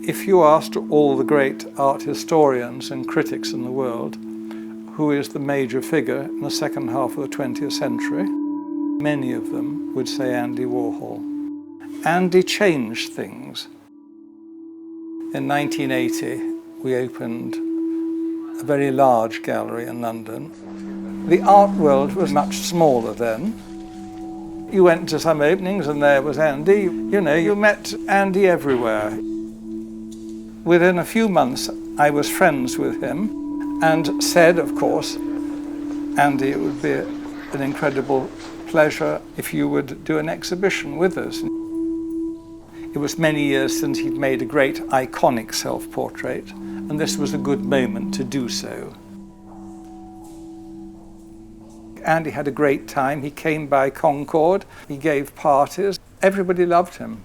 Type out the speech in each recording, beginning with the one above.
If you asked all the great art historians and critics in the world who is the major figure in the second half of the 20th century, many of them would say Andy Warhol. Andy changed things. In 1980, we opened a very large gallery in London. The art world was much smaller then. You went to some openings and there was Andy. You met Andy everywhere. Within a few months, I was friends with him and said, of course, Andy, it would be an incredible pleasure if you would do an exhibition with us. It was many years since he'd made a great iconic self-portrait, and this was a good moment to do so. Andy had a great time. He came by Concord, he gave parties. Everybody loved him.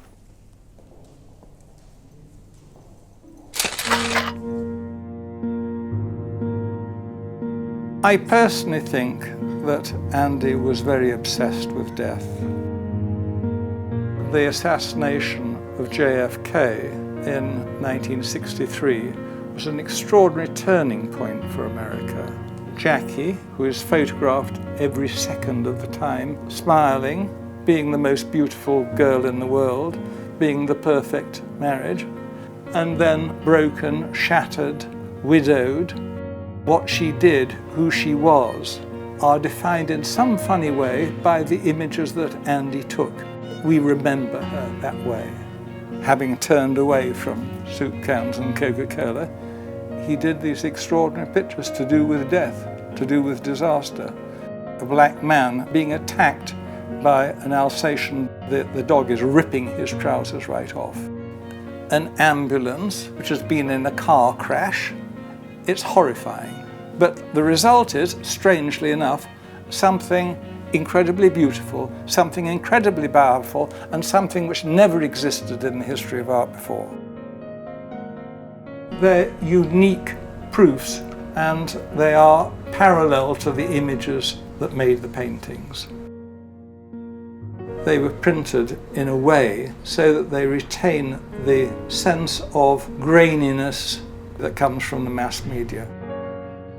I personally think that Andy was very obsessed with death. The assassination of JFK in 1963 was an extraordinary turning point for America. Jackie, who is photographed every second of the time, smiling, being the most beautiful girl in the world, being the perfect marriage, and then broken, shattered, widowed. What she did, who she was, are defined in some funny way by the images that Andy took. We remember her that way. Having turned away from soup cans and Coca-Cola, he did these extraordinary pictures to do with death, to do with disaster. A black man being attacked by an Alsatian, the dog is ripping his trousers right off. An ambulance which has been in a car crash, it's horrifying. But the result is, strangely enough, something incredibly beautiful, something incredibly powerful, and something which never existed in the history of art before. They're unique proofs, and they are parallel to the images that made the paintings. They were printed in a way so that they retain the sense of graininess that comes from the mass media.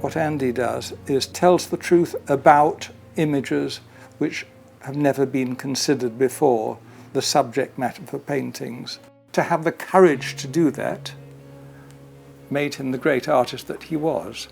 What Andy does is tells the truth about images which have never been considered before, the subject matter for paintings. To have the courage to do that made him the great artist that he was.